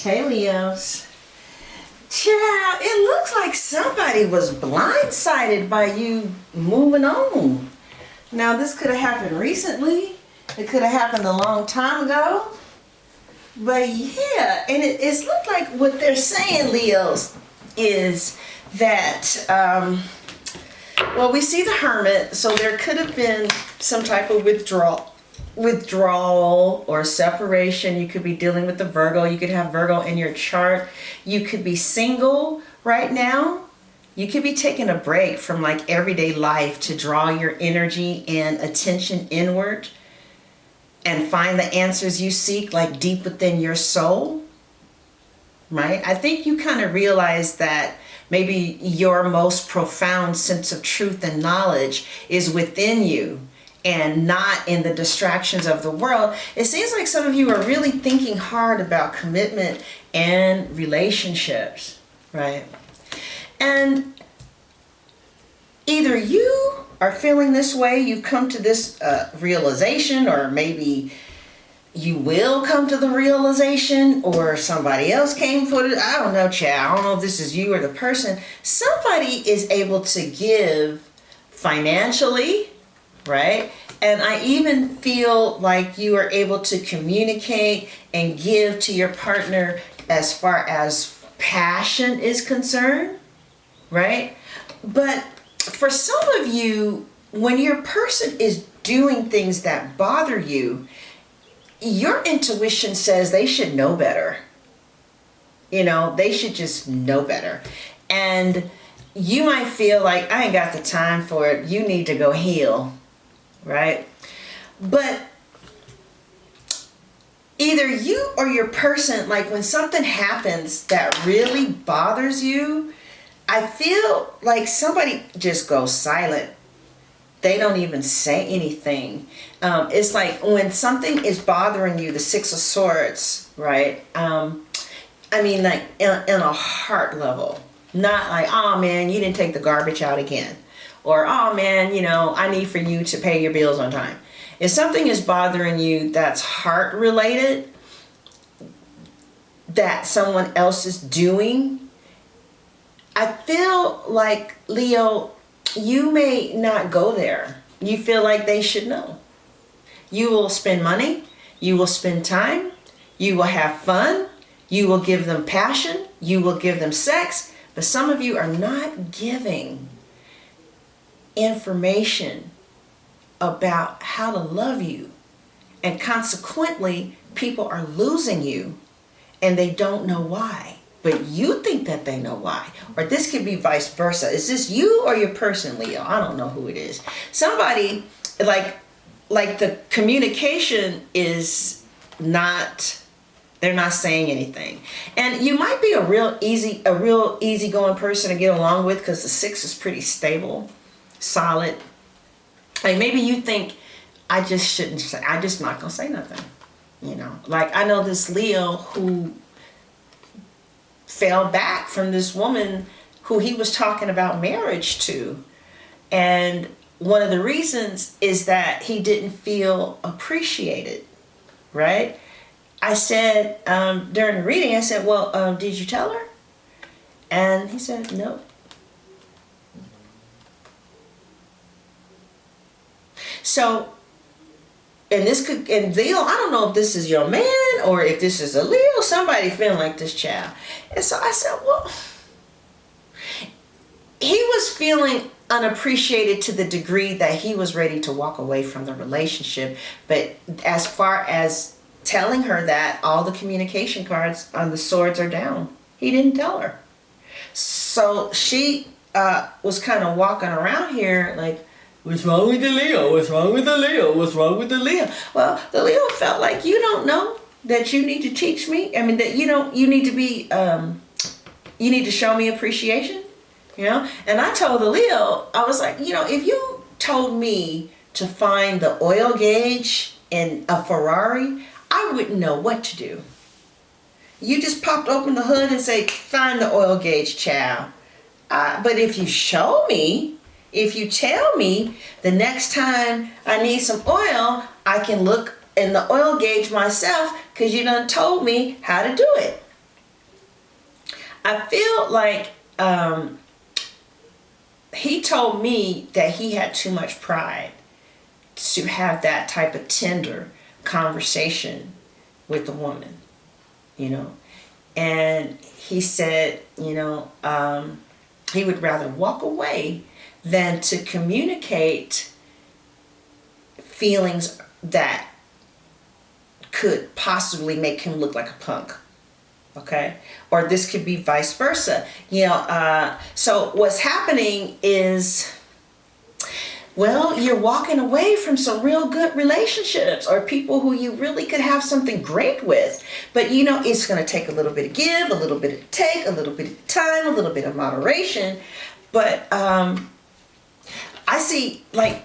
Hey Leos. Child, it looks like somebody was blindsided by you moving on. Now this could have happened recently. It could have happened a long time ago. But yeah, and it's looked like what they're saying, Leos, is that, well, we see the Hermit, so there could have been some type of withdrawal or separation. You could be dealing with the Virgo. You could have Virgo in your chart. You could be single right now. You could be taking a break from like everyday life to draw your energy and attention inward and find the answers you seek like deep within your soul, right? I think you kind of realize that maybe your most profound sense of truth and knowledge is within you and not in the distractions of the world. It seems like some of you are really thinking hard about commitment and relationships, right? And either you are feeling this way, you've come to this realization, or maybe you will come to the realization, or somebody else came for it. I don't know, child. I don't know if this is you or the person. Somebody is able to give financially, right? And I even feel like you are able to communicate and give to your partner as far as passion is concerned, right? But for some of you, when your person is doing things that bother you, your intuition says they should know better. You know, they should just know better. And you might feel like, I ain't got the time for it. You need to go heal, right? But either you or your person, like when something happens that really bothers you, I feel like somebody just goes silent. They don't even say anything. It's like when something is bothering you, the Six of Swords, right? I mean, like in a heart level. Not like, oh man, you didn't take the garbage out again. Or, oh man, you know, I need for you to pay your bills on time. If something is bothering you that's heart related, that someone else is doing, I feel like, Leo, you may not go there. You feel like they should know. You will spend money. You will spend time. You will have fun. You will give them passion. You will give them sex. But some of you are not giving information about how to love you. And consequently, people are losing you and they don't know why. But you think that they know why. Or this could be vice versa. Is this you or your person, Leo? I don't know who it is. Somebody, like the communication is not, they're not saying anything. And you might be a real easygoing person to get along with because the Six is pretty stable, solid. Like maybe you think, I just shouldn't say, I'm just not going to say nothing. You know, like I know this Leo who fell back from this woman who he was talking about marriage to. And one of the reasons is that he didn't feel appreciated, right? I said, during the reading, I said, well, did you tell her? And he said, no. So, and Leo, I don't know if this is your man or if this is a Leo, somebody feeling like this child. And so I said, well, he was feeling unappreciated to the degree that he was ready to walk away from the relationship. But as far as telling her that, all the communication cards on the swords are down. He didn't tell her. So she was kind of walking around here like, what's wrong with the Leo? What's wrong with the Leo? What's wrong with the Leo? Well, the Leo felt like, you don't know that you need to teach me. I mean, that you need to be, you need to show me appreciation, you know? And I told the Leo, I was like, you know, if you told me to find the oil gauge in a Ferrari, I wouldn't know what to do. You just popped open the hood and say, find the oil gauge, child. But if you show me, if you tell me the next time I need some oil, I can look in the oil gauge myself because you done told me how to do it. I feel like he told me that he had too much pride to have that type of tender conversation with the woman, you know. And he said, you know, he would rather walk away than to communicate feelings that could possibly make him look like a punk. Okay? Or this could be vice versa. You know, so what's happening is, well, you're walking away from some real good relationships or people who you really could have something great with. But, you know, it's going to take a little bit of give, a little bit of take, a little bit of time, a little bit of moderation. But I see, like,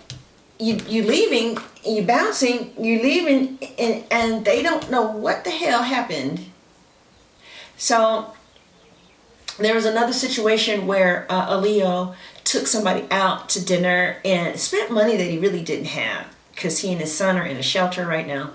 you leaving, you bouncing, you leaving, and they don't know what the hell happened. So there was another situation where a Leo took somebody out to dinner and spent money that he really didn't have because he and his son are in a shelter right now.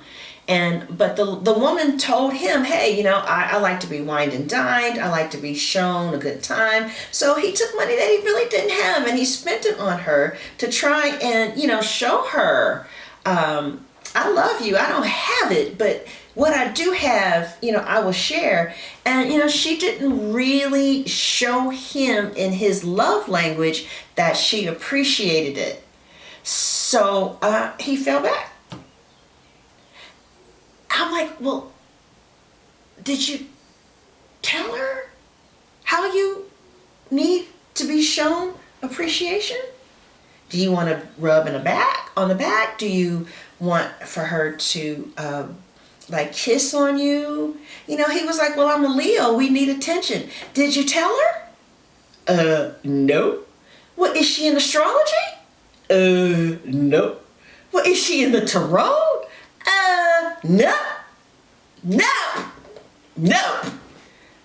But the woman told him, hey, you know, I like to be wined and dined. I like to be shown a good time. So he took money that he really didn't have and he spent it on her to try and, you know, show her, I love you. I don't have it, but what I do have, you know, I will share. And, you know, she didn't really show him in his love language that she appreciated it. So he fell back. I'm like, well, did you tell her how you need to be shown appreciation? Do you want to rub on the back? Do you want for her to like kiss on you? You know, he was like, well, I'm a Leo. We need attention. Did you tell her? No. Well, is she in astrology? No. Well, is she in the tarot? No. No. No.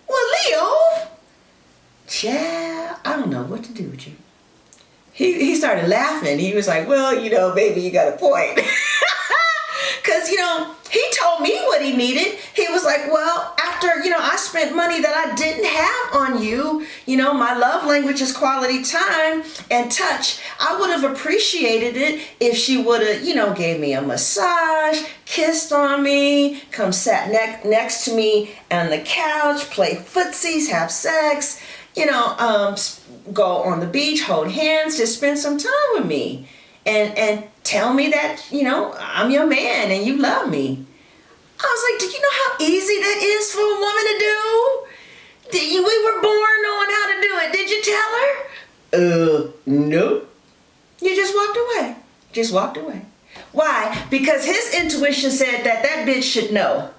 Well, Leo, child, I don't know what to do with you. He started laughing. He was like, well, you know, baby, you got a point. Because, you know, he told me what he needed. He was like, well, after, you know, I spent money that I didn't have on you. You know, my love language is quality time and touch. I would have appreciated it if she would have, you know, gave me a massage, kissed on me, come sat next to me on the couch, play footsies, have sex, you know, go on the beach, hold hands, just spend some time with me. And tell me that, you know, I'm your man and you love me. I was like, do you know how easy that is for a woman to do? We were born knowing how to do it. Did you tell her? No. You just walked away. Just walked away. Why? Because his intuition said that bitch should know.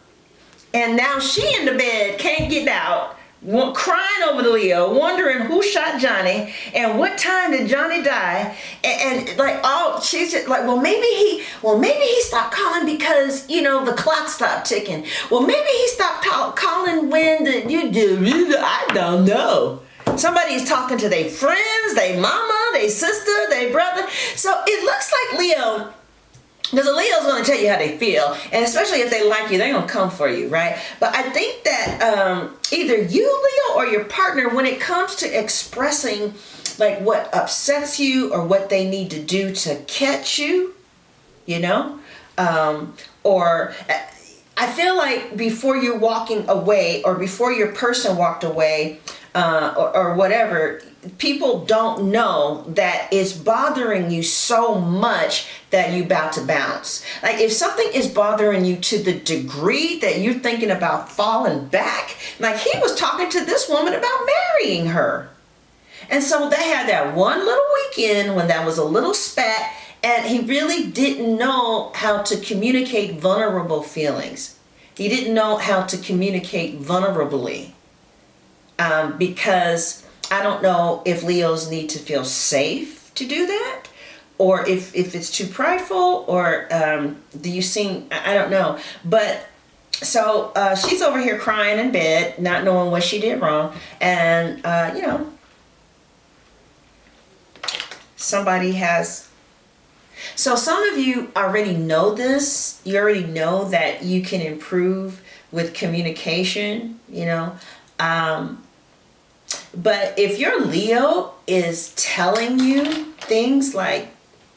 And now she in the bed, can't get out. Crying over the Leo, wondering who shot Johnny and what time did Johnny die, and like, oh, she's just like, well maybe he stopped calling because, you know, the clock stopped ticking. Well, maybe he stopped calling when I don't know. Somebody's talking to their friends, their mama, their sister, their brother. So it looks like Leo. Because a Leo's going to tell you how they feel. And especially if they like you, they're going to come for you, right? But I think that either you, Leo, or your partner, when it comes to expressing like what upsets you or what they need to do to catch you, you know, or I feel like before you're walking away or before your person walked away or whatever, people don't know that it's bothering you so much that you're about to bounce. Like if something is bothering you to the degree that you're thinking about falling back, like he was talking to this woman about marrying her. And so they had that one little weekend when that was a little spat, and he really didn't know how to communicate vulnerable feelings. He didn't know how to communicate vulnerably because I don't know if Leos need to feel safe to do that, or if it's too prideful, or do you seem, I don't know. But so she's over here crying in bed, not knowing what she did wrong. And, you know, somebody has. So some of you already know this. You already know that you can improve with communication, you know. But if your Leo is telling you things like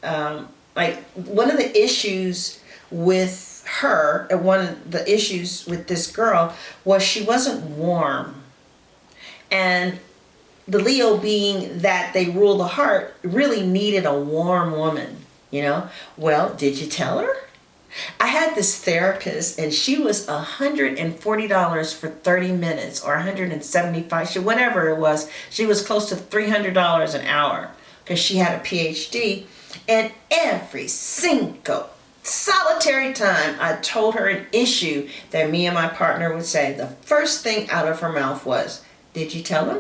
one of the issues with her, and one of the issues with this girl was she wasn't warm. And the Leo, being that they rule the heart, really needed a warm woman, you know? Well, did you tell her? I had this therapist, and she was $140 for 30 minutes, or $175, whatever it was. She was close to $300 an hour because she had a PhD. And every single solitary time I told her an issue that me and my partner would say, the first thing out of her mouth was, "Did you tell him?"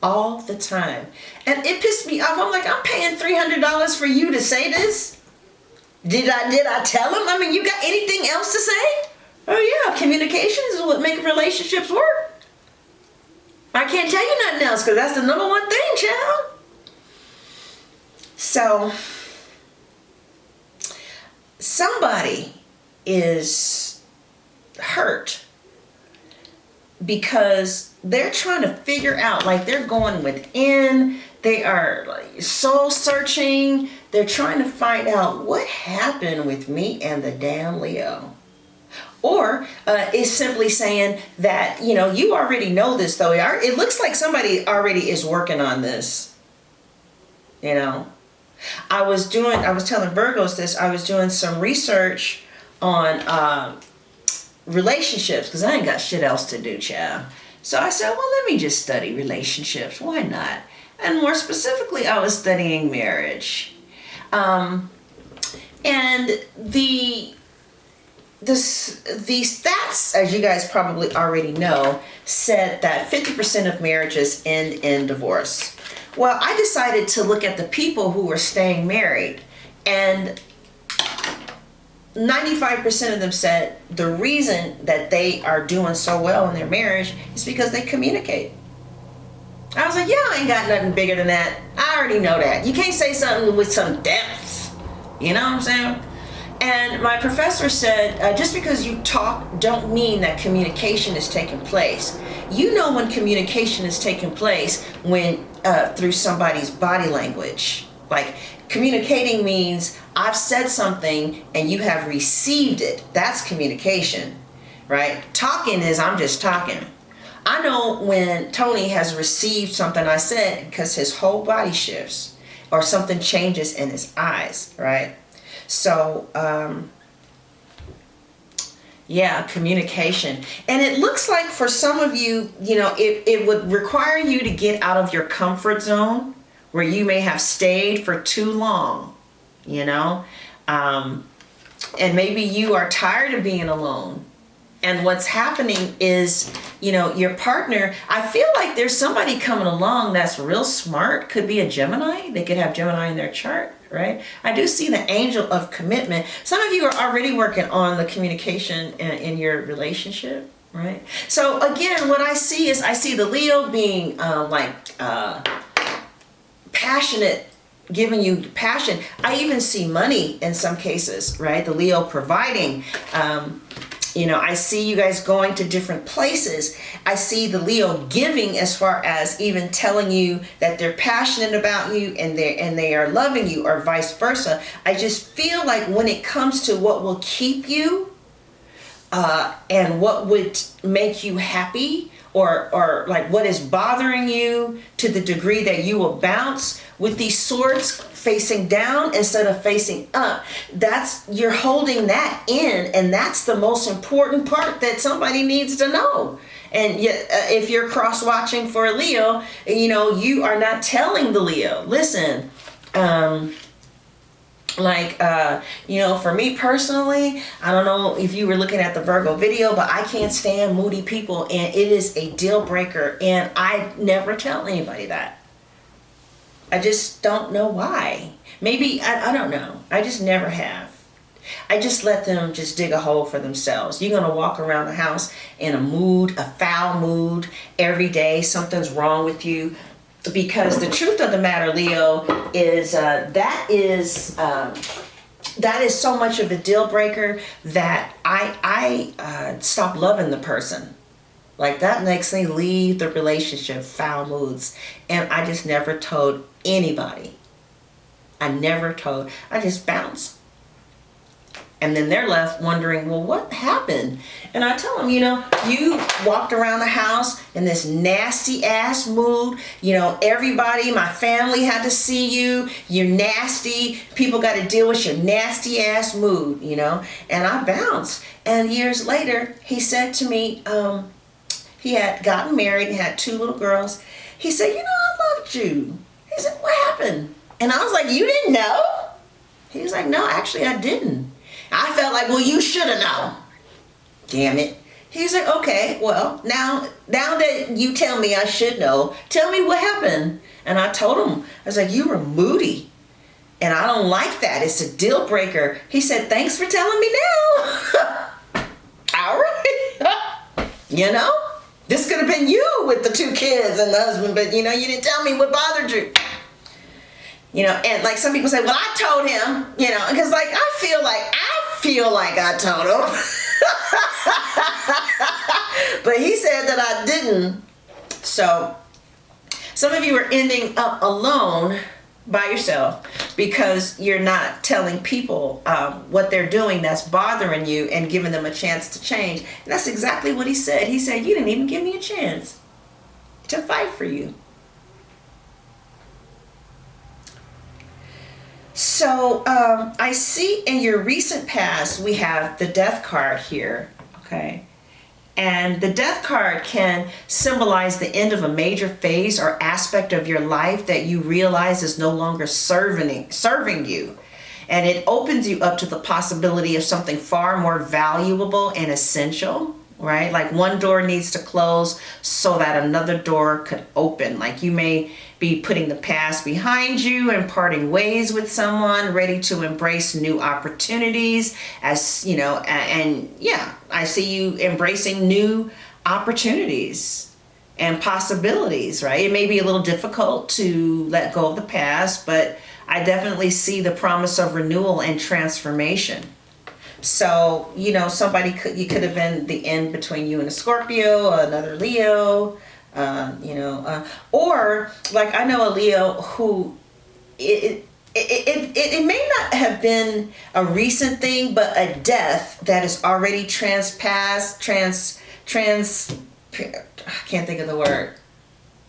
All the time. And it pissed me off. I'm like, I'm paying $300 for you to say this? Did I tell him? I mean, you got anything else to say? Oh yeah, communications is what makes relationships work. I can't tell you nothing else because that's the number one thing, child. So, somebody is hurt because they're trying to figure out, like they're going within, they are like soul searching, they're trying to find out what happened with me and the damn Leo. Or it's simply saying that, you know, you already know this though. It looks like somebody already is working on this, you know. I was telling Virgos this, I was doing some research on relationships because I ain't got shit else to do, child. So I said, well, let me just study relationships. Why not? And more specifically, I was studying marriage. And the stats, as you guys probably already know, said that 50% of marriages end in divorce. Well, I decided to look at the people who were staying married, and 95% of them said the reason that they are doing so well in their marriage is because they communicate. I was like, yeah, I ain't got nothing bigger than that. I already know that. You can't say something with some depth. You know what I'm saying? And my professor said, just because you talk don't mean that communication is taking place. You know when communication is taking place when through somebody's body language. Like, communicating means I've said something and you have received it. That's communication, right? Talking is I'm just talking. I know when Tony has received something I said because his whole body shifts or something changes in his eyes, right? So, yeah, communication. And it looks like for some of you, you know, it would require you to get out of your comfort zone where you may have stayed for too long, you know, and maybe you are tired of being alone. And what's happening is, you know, your partner, I feel like there's somebody coming along that's real smart. Could be a Gemini. They could have Gemini in their chart, right? I do see the angel of commitment. Some of you are already working on the communication in your relationship, right? So again, what I see is I see the Leo being passionate, giving you passion. I even see money in some cases, right? The Leo providing. You know, I see you guys going to different places. I see the Leo giving as far as even telling you that they're passionate about you and they are loving you, or vice versa. I just feel like when it comes to what will keep you and what would make you happy, or like what is bothering you to the degree that you will bounce with these swords facing down instead of facing up, you're holding that in, and that's the most important part that somebody needs to know. And yet, if you're cross-watching for a Leo, you know, you are not telling the Leo, listen, you know, for me personally, I don't know if you were looking at the Virgo video, but I can't stand moody people, and it is a deal breaker, and I never tell anybody that. I just don't know why. Maybe, I don't know. I just never have. I just let them just dig a hole for themselves. You're going to walk around the house in a foul mood every day. Something's wrong with you. Because the truth of the matter, Leo, is that is so much of a deal breaker that I stop loving the person. Like, that makes me leave the relationship, foul moods. And I just never told anybody. I just bounced. And then they're left wondering, well, what happened? And I tell them, you walked around the house in this nasty ass mood. Everybody, my family had to see you. You're nasty. People got to deal with your nasty ass mood, And I bounced. And years later, he said to me, he had gotten married and had 2 little girls. He said, I loved you. He said, what happened? And I was like, you didn't know? He was like, no, actually I didn't. I felt like, well, you should have known. Damn it. He's like, okay, well, now that you tell me I should know, tell me what happened. And I told him, I was like, you were moody. And I don't like that. It's a deal breaker. He said, thanks for telling me now. All right. This could have been you with the 2 kids and the husband, but you didn't tell me what bothered you. And like some people say, well, I told him, because like I feel like I told him. But he said that I didn't. So some of you are ending up alone by yourself because you're not telling people what they're doing that's bothering you and giving them a chance to change. And that's exactly what he said. He said, you didn't even give me a chance to fight for you. So I see in your recent past, we have the Death card here, okay? And the Death card can symbolize the end of a major phase or aspect of your life that you realize is no longer serving you. And it opens you up to the possibility of something far more valuable and essential, right? Like one door needs to close so that another door could open. Like you may be putting the past behind you and parting ways with someone, ready to embrace new opportunities. As you know, and yeah, I see you embracing new opportunities and possibilities, right? It may be a little difficult to let go of the past, but I definitely see the promise of renewal and transformation. So, you could have been the end between you and a Scorpio, another Leo, or like I know a Leo who it may not have been a recent thing, but a death that is already I can't think of the word.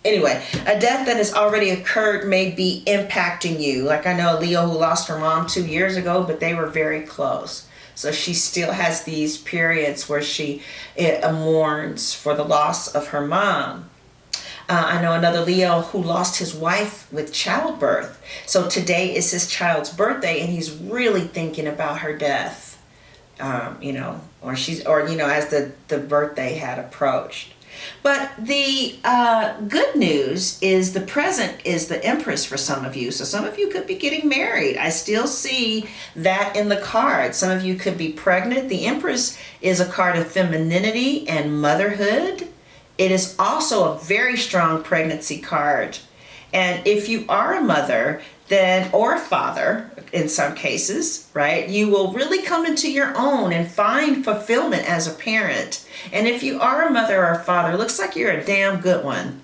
Anyway, a death that has already occurred may be impacting you. Like I know a Leo who lost her mom 2 years ago, but they were very close. So she still has these periods where she mourns for the loss of her mom. I know another Leo who lost his wife with childbirth. So today is his child's birthday and he's really thinking about her death, as the birthday had approached. But the good news is the present is the Empress for some of you. So some of you could be getting married. I still see that in the card. Some of you could be pregnant. The Empress is a card of femininity and motherhood. It is also a very strong pregnancy card. And if you are a mother, or a father, in some cases, right, you will really come into your own and find fulfillment as a parent. And if you are a mother or a father, it looks like you're a damn good one.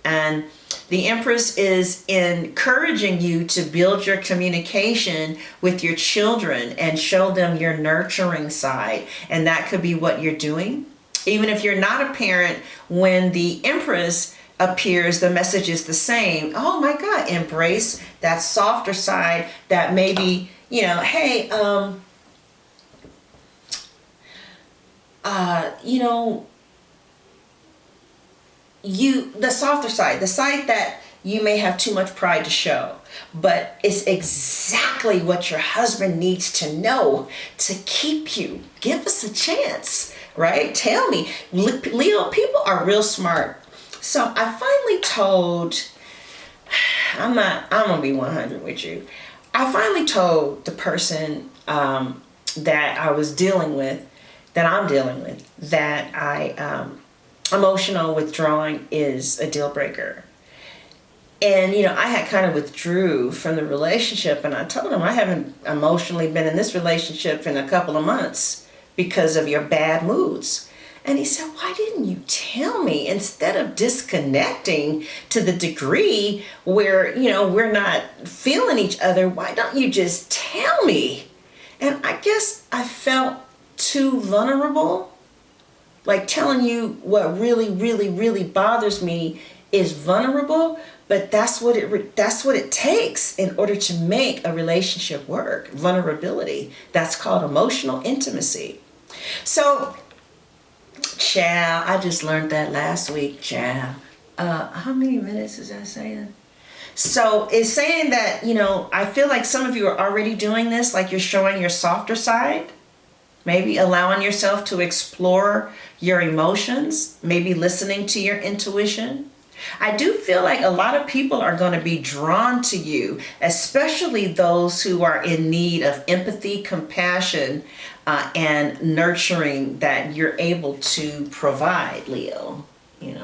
And the Empress is encouraging you to build your communication with your children and show them your nurturing side. And that could be what you're doing. Even if you're not a parent, when the Empress appears, the message is the same. Oh my God, embrace that softer side that maybe, hey, the softer side, the side that you may have too much pride to show, but it's exactly what your husband needs to know to keep you. Give us a chance, right? Tell me. Leo, people are real smart. So I finally told, I'm going to be 100 with you. I finally told the person that I'm dealing with, that emotional withdrawing is a deal breaker. And, I had kind of withdrew from the relationship, and I told him I haven't emotionally been in this relationship in a couple of months because of your bad moods. And he said, why didn't you tell me? Instead of disconnecting to the degree where, we're not feeling each other, why don't you just tell me? And I guess I felt too vulnerable. Like telling you what really, really, really bothers me is vulnerable, but that's what it takes in order to make a relationship work. Vulnerability. That's called emotional intimacy. So, child, I just learned that last week, child. How many minutes is that saying? So it's saying that, I feel like some of you are already doing this, like you're showing your softer side. Maybe allowing yourself to explore your emotions, maybe listening to your intuition. I do feel like a lot of people are going to be drawn to you, especially those who are in need of empathy, compassion, and nurturing that you're able to provide, Leo. In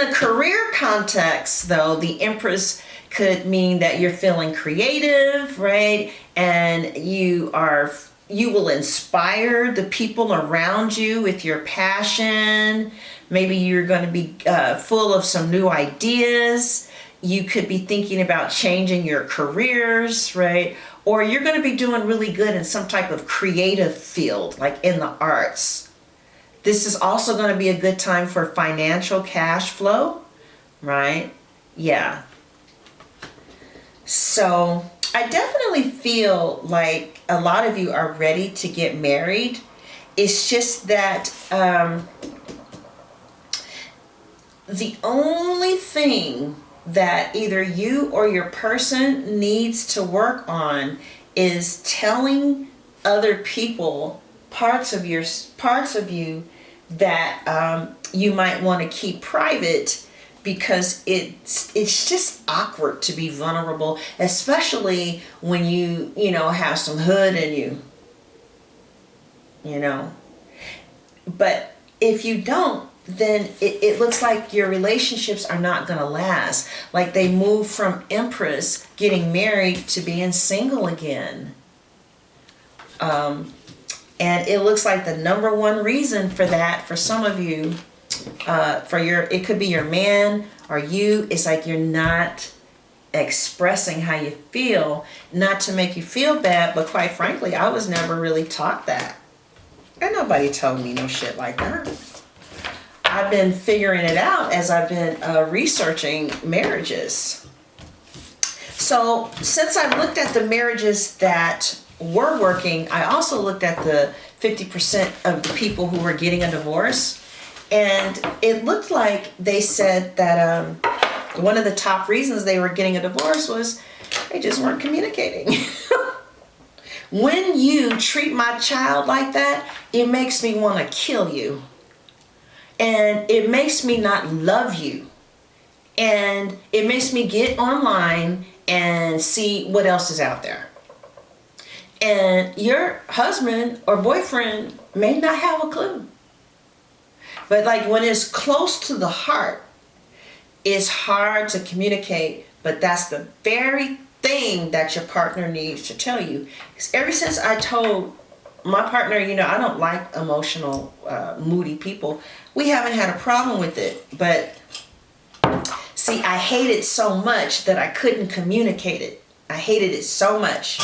a career context, though, the Empress could mean that you're feeling creative, right? And you will inspire the people around you with your passion. Maybe you're going to be full of some new ideas. You could be thinking about changing your careers, right? Or you're going to be doing really good in some type of creative field, like in the arts. This is also going to be a good time for financial cash flow, right? Yeah. So I definitely feel like a lot of you are ready to get married. It's just that the only thing that either you or your person needs to work on is telling other people parts of you that you might want to keep private, because it's just awkward to be vulnerable, especially when you have some hood in you. But if you don't, then it looks like your relationships are not going to last. Like they move from Empress getting married to being single again. And it looks like the number one reason for that, for some of you, it could be your man or you, it's like you're not expressing how you feel, not to make you feel bad, but quite frankly, I was never really taught that. And nobody told me no shit like that. I've been figuring it out as I've been researching marriages. So since I looked at the marriages that were working, I also looked at the 50% of the people who were getting a divorce. And it looked like they said that one of the top reasons they were getting a divorce was they just weren't communicating. When you treat my child like that, it makes me want to kill you. And it makes me not love you. And it makes me get online and see what else is out there. And your husband or boyfriend may not have a clue. But like when it's close to the heart, it's hard to communicate, but that's the very thing that your partner needs to tell you. Because ever since I told my partner, I don't like emotional, moody people, we haven't had a problem with it. But see, I hate it so much that I couldn't communicate it. I hated it so much.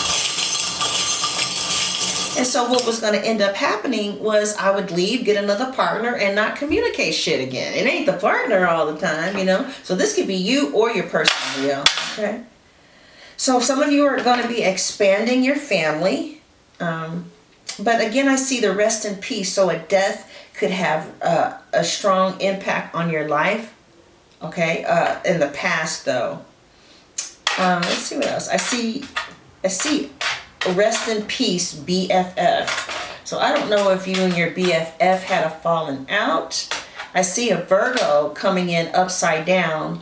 And so what was going to end up happening was I would leave, get another partner, and not communicate shit again. It ain't the partner all the time, So this could be you or your person, okay? So some of you are going to be expanding your family. But again, I see the rest in peace. So a death could have a strong impact on your life, okay? In the past, though. Let's see what else. I see rest in peace, BFF. So I don't know if you and your BFF had a falling out. I see a Virgo coming in upside down.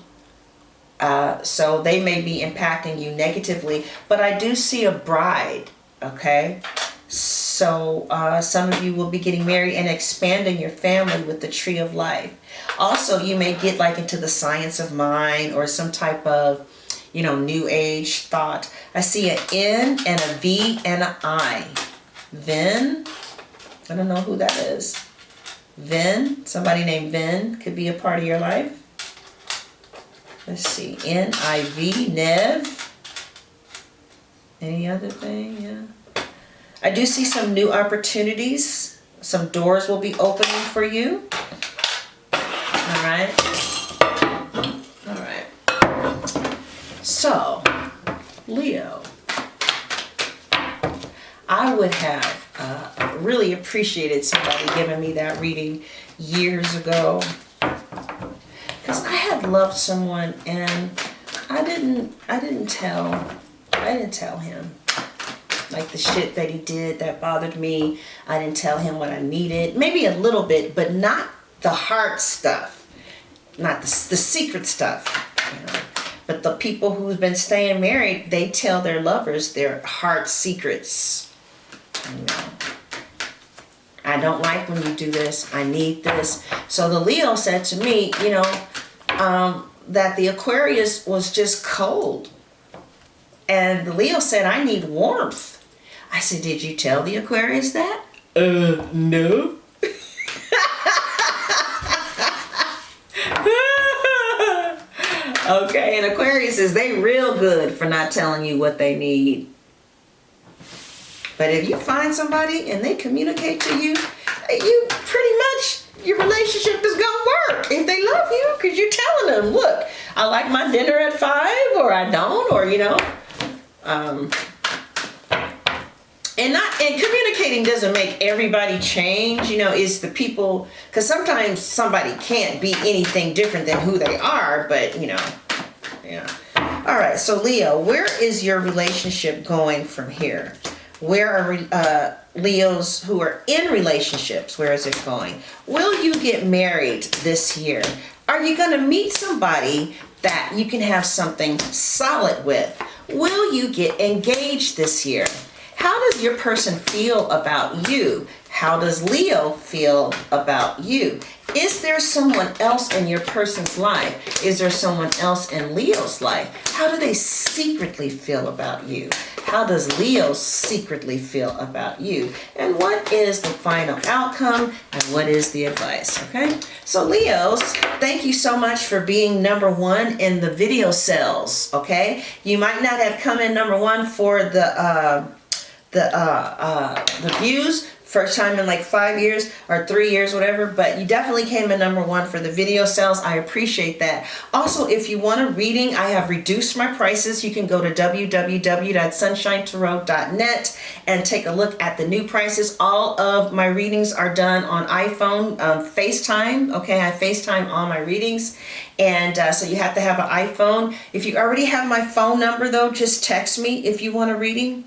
So they may be impacting you negatively. But I do see a bride, okay? So some of you will be getting married and expanding your family with the tree of life. Also, you may get like into the science of mind or some type of new age thought. I see an N and a V and an I. Then I don't know who that is. Vin, somebody named Vin could be a part of your life. Let's see, N-I-V, Nev. Any other thing? Yeah. I do see some new opportunities. Some doors will be opening for you. All right. All right. So, Leo, I would have really appreciated somebody giving me that reading years ago, because I had loved someone and I didn't tell him, like, the shit that he did that bothered me. I didn't tell him what I needed, maybe a little bit, but not the hard stuff, not the secret stuff, you know. But the people who've been staying married, they tell their lovers their heart secrets. You know, I don't like when you do this. I need this. So the Leo said to me, you know, that the Aquarius was just cold. And the Leo said, I need warmth. I said, did you tell the Aquarius that? No. Okay, and Aquarius is, they real good for not telling you what they need. But if you find somebody and they communicate to you, you pretty much, your relationship is gonna work if they love you, because you're telling them, look, I like my dinner at 5, or I don't, or, you know. And communicating doesn't make everybody change, you know. It's the people, because sometimes somebody can't be anything different than who they are, but, you know, yeah. All right, so Leo, where is your relationship going from here? Where are Leos who are in relationships, where is it going? Will you get married this year? Are you going to meet somebody that you can have something solid with? Will you get engaged this year? How does your person feel about you? How does Leo feel about you? Is there someone else in your person's life? Is there someone else in Leo's life? How do they secretly feel about you? How does Leo secretly feel about you? And what is the final outcome? And what is the advice? Okay? So Leos, thank you so much for being number 1 in the video sales. Okay? You might not have come in number 1 for the views, first time in like 5 years or 3 years, whatever, but you definitely came in number 1 for the video sales. I appreciate that. Also, if you want a reading, I have reduced my prices. You can go to www.unshinetarot.net and take a look at the new prices. All of my readings are done on iPhone, FaceTime. Okay, I FaceTime all my readings. And so you have to have an iPhone. If you already have my phone number, though, just text me if you want a reading.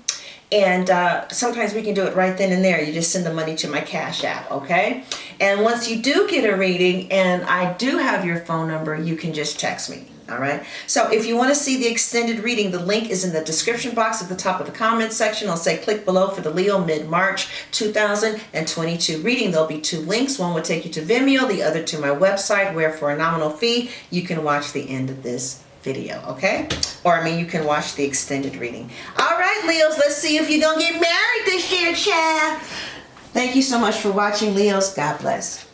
And sometimes we can do it right then and there. You just send the money to my Cash App, okay? And once you do get a reading and I do have your phone number, you can just text me, all right? So if you want to see the extended reading, the link is in the description box at the top of the comment section. I'll say click below for the Leo mid-March 2022 reading. There'll be 2 links. One will take you to Vimeo, the other to my website, where for a nominal fee, you can watch the end of this video, okay? Or I mean, you can watch the extended reading. All right, Leos, let's see if you're gonna get married this year, child. Thank you so much for watching, Leos. God bless.